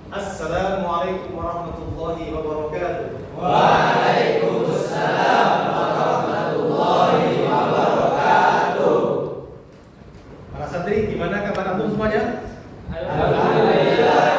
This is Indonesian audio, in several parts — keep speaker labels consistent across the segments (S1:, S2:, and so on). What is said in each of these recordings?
S1: Assalamualaikum warahmatullahi wabarakatuh.
S2: Waalaikumsalam warahmatullahi wabarakatuh.
S1: Para santri, gimana kabar antum semuanya?
S2: Alhamdulillah.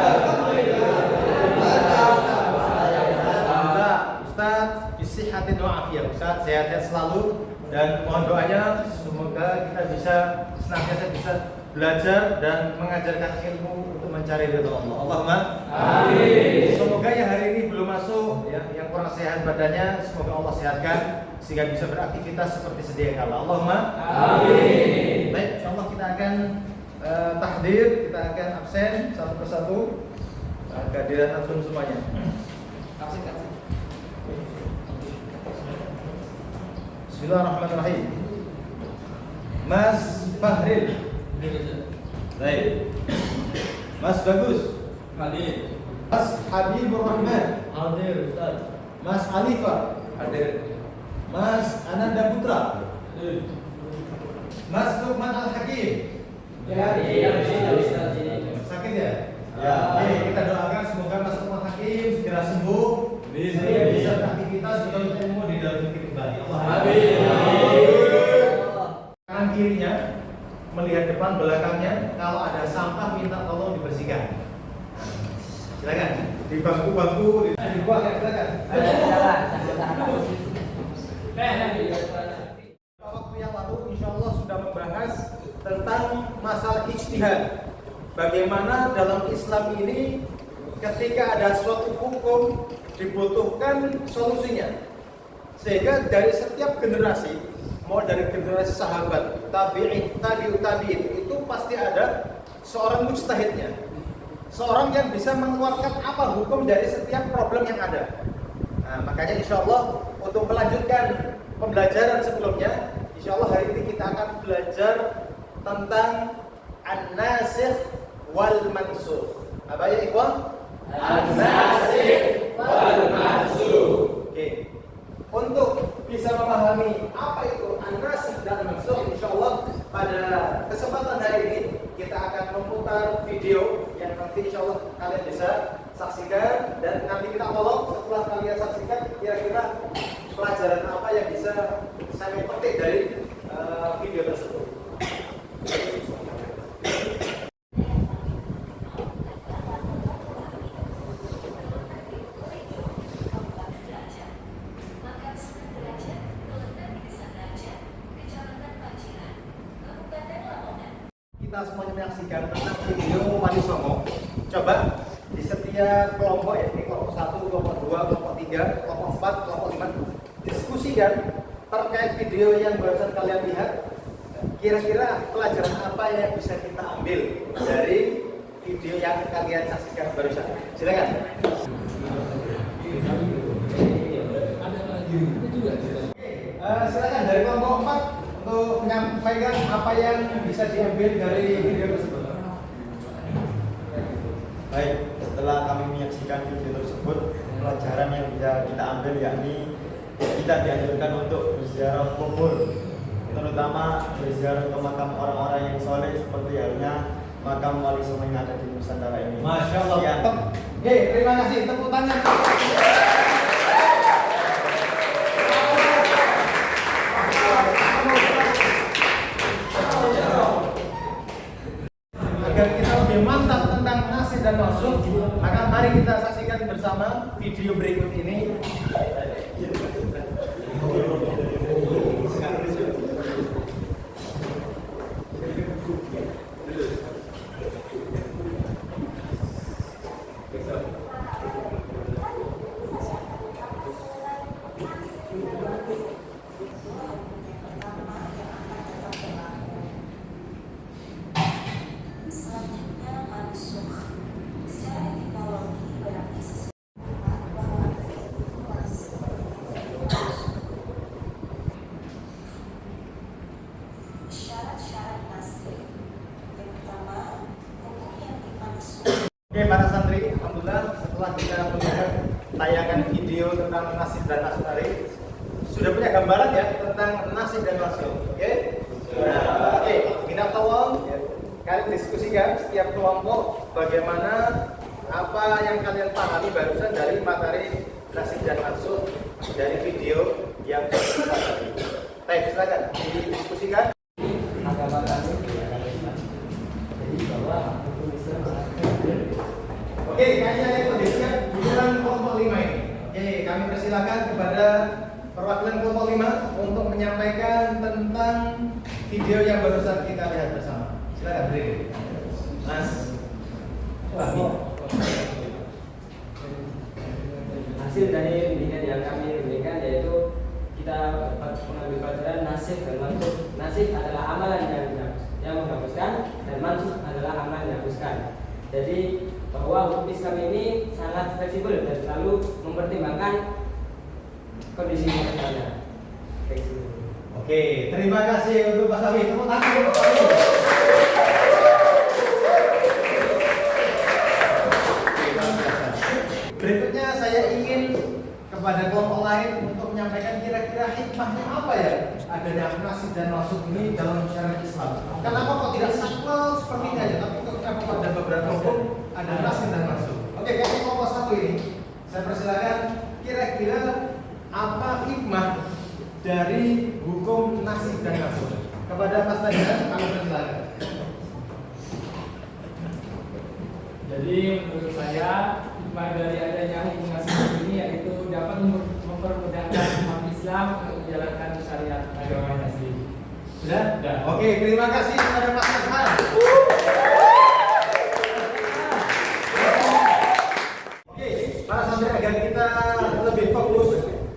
S1: Ustaz, bisihatin wa afiyah. Ustaz sehat-sehat selalu dan mohon doanya semoga kita bisa senantiasa bisa belajar dan mengajarkan ilmu untuk mencari ridha Allah. Allahumma amin. Semoga yang hari ini belum masuk yang kurang sehat badannya semoga Allah sehatkan sehingga bisa beraktivitas seperti sedia kala. Allahumma amin. Baik, insyaallah kita akan tahdir, kita akan absen satu persatu kehadiran antum semuanya. Absen. Bismillahirrahmanirrahim. Mas Fahril. Baik. Mas Bagus.
S2: Hadir.
S1: Mas Habibur Rahman.
S2: Hadir, Ustaz.
S1: Mas Alifah.
S2: Hadir.
S1: Mas Ananda Putra.
S2: Hadir.
S1: Mas Lukman Al-Hakim.
S2: Iya,
S1: Sakit ya?
S2: Ya.
S1: Oke, kita doakan semoga Mas Lukman Hakim segera sembuh. Sehingga bisa beraktivitas menuntut ilmu di dalam negeri kembali.
S2: Amin.
S1: Kanan kirinya melihat depan belakangnya, kalau ada sampah minta tolong dibersihkan. Silakan di bangku-bangku di bawah ya, silakan. Waktu yang lalu insya Allah sudah membahas tentang masalah ijtihad. Bagaimana dalam Islam ini ketika ada suatu hukum dibutuhkan solusinya. Sehingga dari setiap generasi, mau dari generasi sahabat, tabi'in, tabi'ut tabi'in, itu pasti ada seorang mujtahidnya. Seorang yang bisa mengeluarkan apa hukum dari setiap problem yang ada. Nah, makanya insya Allah untuk melanjutkan pembelajaran sebelumnya, insya Allah hari ini kita akan belajar tentang an-nasikh wal mansukh. Apa ya ikhwan?
S2: An-nasikh wal mansukh.
S1: Oke. Untuk bisa memahami apa itu an-nasikh dan mansukh, insyaallah pada kesempatan hari ini kita akan memutar video yang nanti insyaallah kalian bisa saksikan dan nanti kita tolong setelah kalian saksikan kira-kira pelajaran apa yang bisa saya petik dari video tersebut. Kita semuanya menyaksikan tentang video Wali Songo. Coba di setiap kelompok ya, ini kelompok 1, kelompok 2, kelompok 3, kelompok 4, kelompok 5 diskusikan terkait video yang barusan kalian lihat. Kira-kira pelajaran apa yang bisa kita ambil dari video yang kalian saksikan barusan? Silakan. Silakan dari kelompok 4 untuk menyampaikan apa yang bisa diambil dari video tersebut.
S3: Baik, setelah kami menyaksikan video tersebut, pelajaran yang bisa kita ambil yakni kita dianjurkan untuk berziarah kubur, terutama berziarah ke makam orang-orang yang soleh seperti halnya makam Wali Songo yang ada di Nusantara ini.
S1: Masya Allah.
S3: Sekian.
S1: Terima kasih. Tepuk tangan. Agar kita lebih mantap tentang nasib dan mansukh, maka mari kita saksikan bersama video berikut ini. Oke para santri, alhamdulillah setelah kita melihat tayangan video tentang nasib dan mansukh tadi, sudah punya gambaran ya tentang nasib dan mansukh. Oke? Nah, kita tolong kalian diskusikan setiap kelompok bagaimana apa yang kalian pahami barusan dari materi nasib dan maksud dari video yang kita tadi. Baik, silakan didiskusikan.
S2: Agama kami jadi bahwa hukum Islam
S1: Oke, kayaknya ada kondisinya giliran kelompok 5 ini. Oke, kami persilakan kepada perwakilan kelompok 5 untuk menyampaikan tentang video yang barusan kita lihat bersama. Silakan berdiri. Mas Fahmi.
S2: hasil dari bimbingan yang kami berikan yaitu kita dapat mengambil pelajaran nasib dan mansuk. Nasib adalah amalan yang menghapuskan dan mansuk adalah amalan yang menghapuskan. Jadi bahwa hukum Islam ini sangat fleksibel dan selalu mempertimbangkan kondisi manusia.
S1: Oke, terima kasih untuk Mas Fahmi. Tepuk tangan untuk Pak Fahmi. Berikutnya saya ingin kepada kelompok lain untuk menyampaikan kira-kira hikmahnya apa ya adanya nasib dan maksud ini dalam syariat Islam. Kenapa kok tidak sakral seperti ini aja, tapi kok kenapa pada beberapa hukum ada nasib dan maksud. Oke, kalau kelompok satu ini saya persilakan kira-kira apa hikmah dari hukum nasib dan maksud. Kepada Mas Tajan kami persilakan.
S4: Jadi menurut saya hikmah dari adanya hukum nasib ini yaitu dapat mempermudahkan umat Islam untuk menjalankan syariat agamanya sendiri. Sudah? Sudah.
S1: Oke, terima kasih kepada Mas Tajan. Oke, para santri agar kita lebih fokus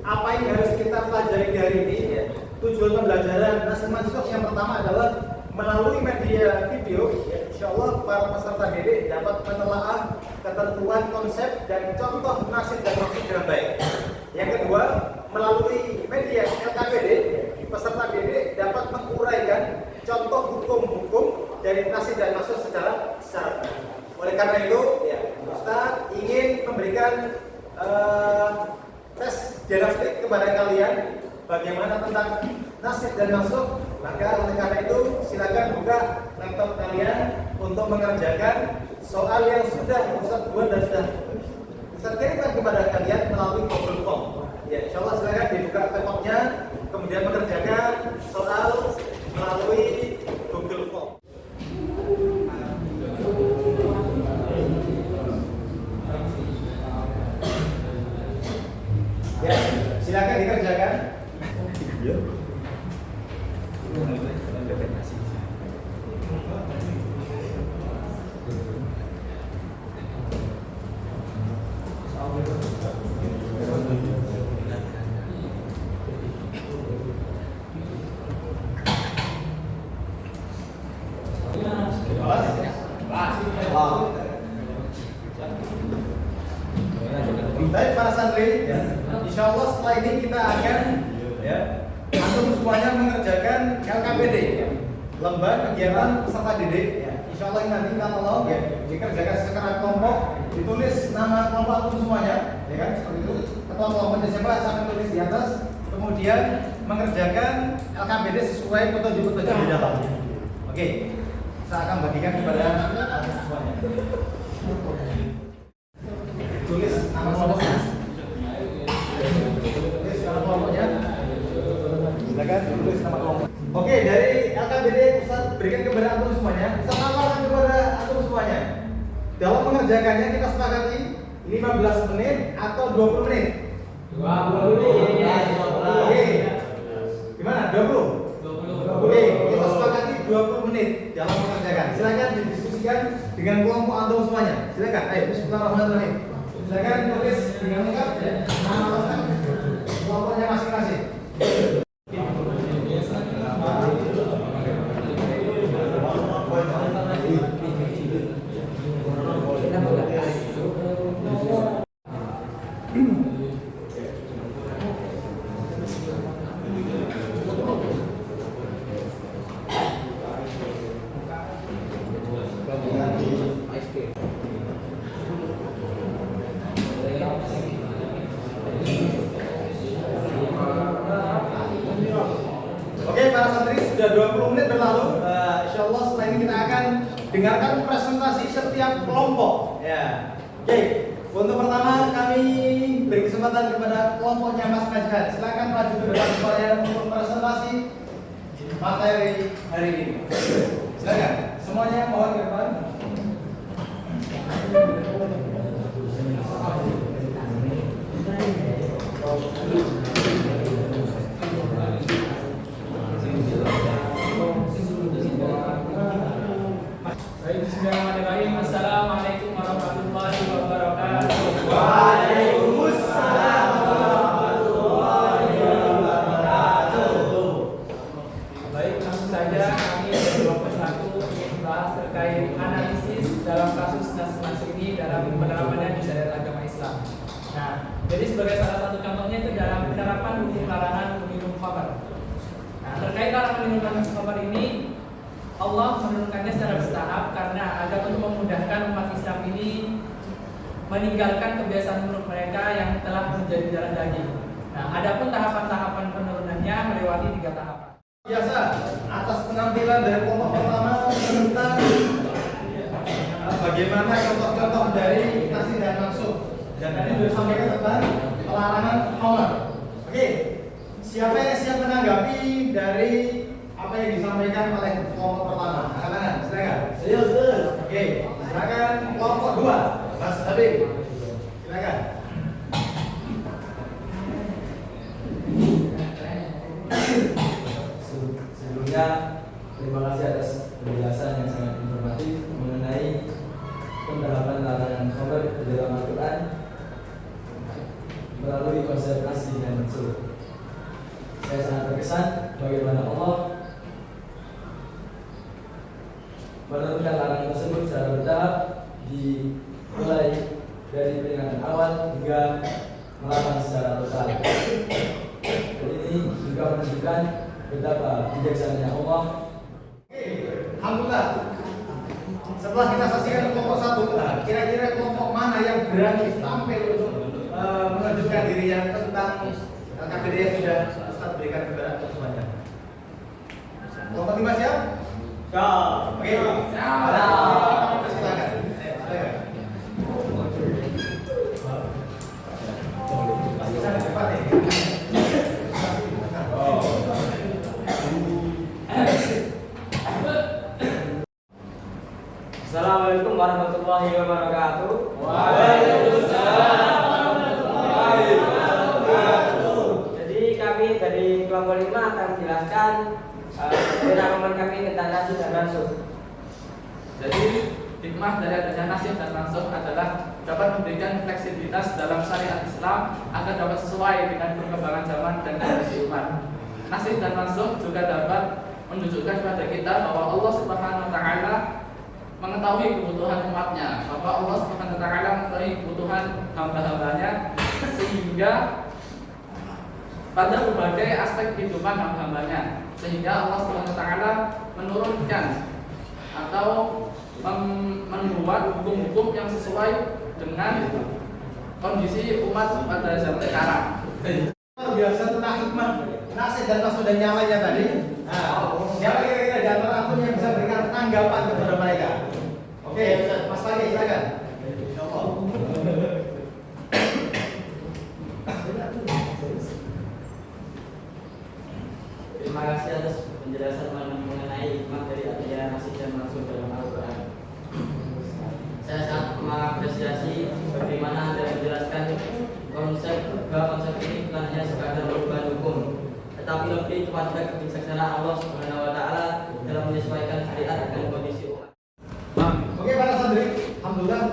S1: apa yang harus kita pelajari dari ini ya. Tujuan pembelajaran nasib mansuk yang pertama adalah melalui media video ya, insya Allah para peserta didik dapat menelaah ketentuan konsep dan contoh nasib dan maksud dengan baik. Yang kedua, melalui media LKPD peserta didik dapat menguraikan contoh hukum-hukum dari nasib dan maksud secara benar. Oleh karena itu ya, Ustaz ingin memberikan tes diagnostik kepada kalian bagaimana tentang nasib dan maksud. Maka oleh karena itu silakan buka laptop kalian untuk mengerjakan soal yang sudah Ustaz buat dan sudah Ustaz kirimkan kepada kalian melalui Google Form. Ya, insya Allah silakan dibuka laptopnya kemudian mengerjakan soal melalui Google Form. Ya, silakan dikerjakan. Ya. Baik para santri, insya Allah setelah ini kita akan ya, antum semuanya mengerjakan LKPD, lembar kegiatan peserta didik. Insya Allah ini nanti kalau ya, dikerjakan secara kelompok, ditulis nama kelompok antum semuanya, ya kan seperti itu. Ketua kelompoknya siapa saya akan tulis di atas, kemudian mengerjakan LKPD sesuai petunjuk-petunjuk di dalam. Oke, saya akan bagikan kepada antum semuanya. Tulis nama kelompoknya. Tulis nama kelompoknya. Silakan tulis nama kelompok. Oke, dari LKPD Ustaz berikan kepada antum semuanya. Ustaz tawarkan kepada antum semuanya. Dalam mengerjakannya kita sepakati 15 menit atau 20 menit.
S4: 20 menit.
S1: Oke. Gimana? 20?
S4: 20.
S1: Oke, kita sepakati 20 menit dalam mengerjakan. Silakan didiskusikan dengan kelompok antum semuanya. Silakan. Ayo, bismillahirrahmanirrahim. Silakan tulis dengan lengkap nama kelompoknya masing-masing. Oke para santri, sudah 20 menit berlalu. Insya Allah setelah ini kita akan dengarkan presentasi setiap kelompok. Ya, Oke, untuk pertama kami beri kesempatan kepada kelompoknya Mas Najhan. Silakan maju ke depan supaya untuk presentasi materi hari ini. Silakan, semuanya mohon ke depan.
S4: Baik, bismillahirrahmanirrahim. Assalamualaikum warahmatullahi wabarakatuh.
S1: Waalaikumsalam warahmatullahi wabarakatuh.
S4: Baik, langsung saja kami dari kelompok 1 ingin membahas terkait analisis dalam kasus nas ini dalam penerapannya di syariat agama Islam. Nah, jadi sebagai salah satu contohnya itu dalam penerapan hukum larangan minum khamar. Nah, terkait larangan minum khamar ini Allah menurunkannya secara bertahap karena agar untuk memudahkan umat Islam ini meninggalkan kebiasaan buruk mereka yang telah menjadi darah daging. Nah, adapun tahapan-tahapan penurunannya melewati 3 tahapan.
S1: Biasa atas penampilan dari kelompok pertama tentang bagaimana contoh-contoh dari nasi dan maksud. Dan tadi sudah sampaikan tentang pelarangan khamar. Oke, siapa yang siap menanggapi dari apa yang disampaikan oleh kelompok pertama? Angkat silakan. Oke, silakan kelompok 2, Mas Habib. Silakan.
S5: Sebelumnya, terima kasih atas penjelasan yang sangat informatif mengenai penerapan larangan khamar di dalam Al-Quran melalui konsep asli dan maksud. Saya sangat terkesan bagaimana Allah menurunkan larangan tersebut secara bertahap, dimulai dari peringatan awal hingga melarang secara total. Dan ini juga menunjukkan betapa bijaksananya Allah.
S1: Oke, alhamdulillah. Setelah kita saksikan kelompok 1, kira-kira kelompok mana yang berani tampil untuk menunjukkan dirinya tentang KBD yang sudah Ustaz berikan kepada semuanya? Kelompok 5 siap? Siap. Oke. Siap. Silakan. Silakan. Cepat ya.
S2: Assalamualaikum warahmatullahi wabarakatuh.
S4: Waalaikumsalam warahmatullahi
S2: wabarakatuh. Jadi kami dari kelompok 5 akan menjelaskan pemahaman kami tentang nasih dan mansukh.
S4: Jadi hikmah dari adanya nasih dan mansukh adalah dapat memberikan fleksibilitas dalam syariat Islam agar dapat sesuai dengan perkembangan zaman dan kondisi umat. Nasih dan mansukh juga dapat menunjukkan kepada kita bahwa Allah Subhanahu wa taala mengetahui kebutuhan umatnya, bahwa Allah Subhanahu wa taala mengetahui kebutuhan hamba-hambanya sehingga pada berbagai aspek kehidupan hamba-hambanya, sehingga Allah Subhanahu wa taala menurunkan atau membuat hukum-hukum yang sesuai dengan kondisi umat pada zaman sekarang.
S1: Luar biasa tentang hikmah nasih dan maksud dan nyawanya tadi. Nah, siapa kira-kira di antara antum yang bisa berikan tanggapan kepada mereka? Oke, Mas Lagi silakan. Insyaallah.
S5: Terima kasih atas penjelasan mengenai hikmah dari adanya nasih dan maksud dalam Al-Quran. Saya sangat mengapresiasi bagaimana Anda menjelaskan bahwa konsep ini bukan hanya sekadar perubahan hukum, tetapi lebih kepada kebijaksanaan Allah Subhanahu wa taala dalam menyesuaikan syariat dengan kondisi umat.
S1: Oke, para santri, alhamdulillah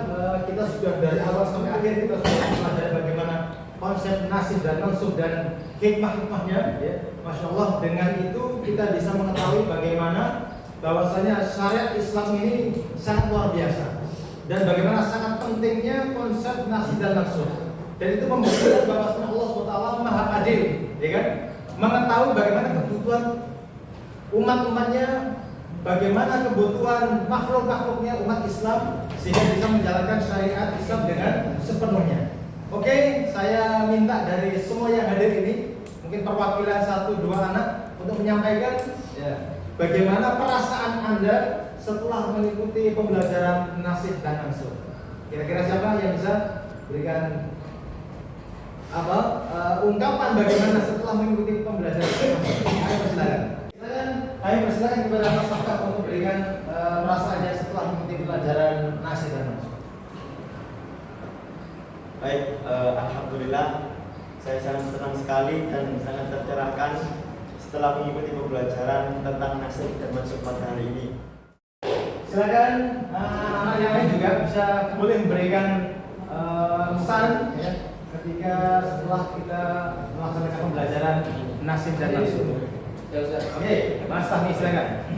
S1: kita sudah dari awal sampai akhir kita sudah mempelajari bagaimana konsep nasih dan mansukh dan hikmah-hikmahnya, ya. Masya Allah, dengan itu kita bisa mengetahui bagaimana bahwasanya syariat Islam ini sangat luar biasa dan bagaimana sangat pentingnya konsep nasih dan mansukh. Dan itu membuktikan bahwasanya Allah SWT Maha Adil, ya kan? Mengetahui bagaimana kebutuhan umat-umatnya, bagaimana kebutuhan makhluk-makhluknya umat Islam, sehingga bisa menjalankan syariat Islam dengan sepenuhnya. Oke, saya minta dari semua yang hadir ini, mungkin perwakilan 1-2 anak untuk menyampaikan ya, bagaimana perasaan Anda setelah mengikuti pembelajaran nasih dan mansukh. Kira-kira siapa yang bisa berikan ungkapan bagaimana setelah mengikuti pembelajaran? Ayo persilakan. Ayo persilakan kepada Mas Safka untuk memberikan perasaannya setelah mengikuti pelajaran nasib dan mansub.
S3: Baik, alhamdulillah saya sangat senang sekali dan sangat tercerahkan setelah mengikuti pembelajaran tentang nasib dan mansub pada hari ini.
S1: Silakan anak yang lain juga bisa boleh memberikan pesan ya, ketika setelah kita melaksanakan pembelajaran nasib dan mansub. Oke, Mas Fahmi silakan.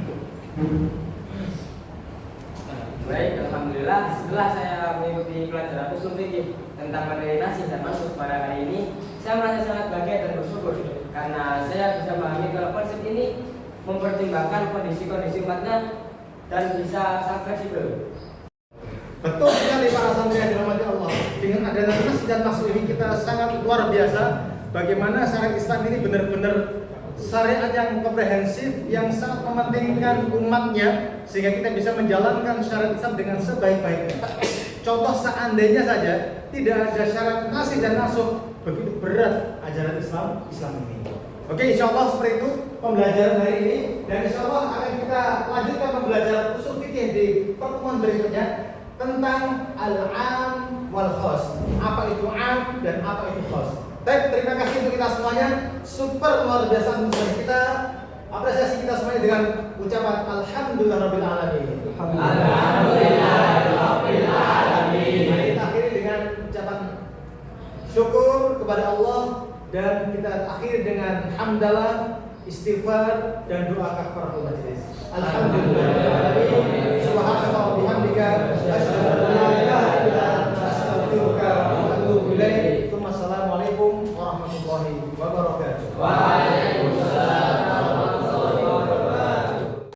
S2: Baik, alhamdulillah setelah saya mengikuti pelajaran usul fikih tentang materi nasib dan mansub pada hari ini, saya merasa sangat bahagia dan bersyukur karena saya bisa memahami kalau konsep ini mempertimbangkan kondisi-kondisi umatnya dan bisa sangat fleksibel.
S1: Betul sekali para santri yang dirahmati Allah. Dengan adanya nasib dan mansub ini kita sangat luar biasa bagaimana syariat Islam ini benar-benar syariat yang komprehensif yang sangat mementingkan umatnya sehingga kita bisa menjalankan syariat Islam dengan sebaik-baiknya. Contoh seandainya saja tidak ada syarat nasib dan mansub, begitu berat ajaran Islam ini. Oke, insya Allah seperti itu pembelajaran hari ini dan insya Allah akan kita lanjutkan pembelajaran usul fikih di pertemuan berikutnya tentang al-am wal khas. Apa itu am dan apa itu khas. Baik, terima kasih untuk kita semuanya. Super luar biasa untuk kita. Apresiasi kita semuanya dengan ucapan alhamdulillahirabbil alamin.
S5: Alhamdulillahirabbil alamin.
S1: Mari kita akhiri dengan ucapan syukur kepada Allah dan kita akhiri dengan hamdalah, istighfar dan doa kafaratul majelis. Alhamdulillahirabbil alamin. Subhanallah wa bihamdika asyhadu an la ilaha illa anta astaghfiruka wa atubu ilaik. Assalamualaikum warahmatullahi wabarakatuh.
S5: Waalaikumsalam.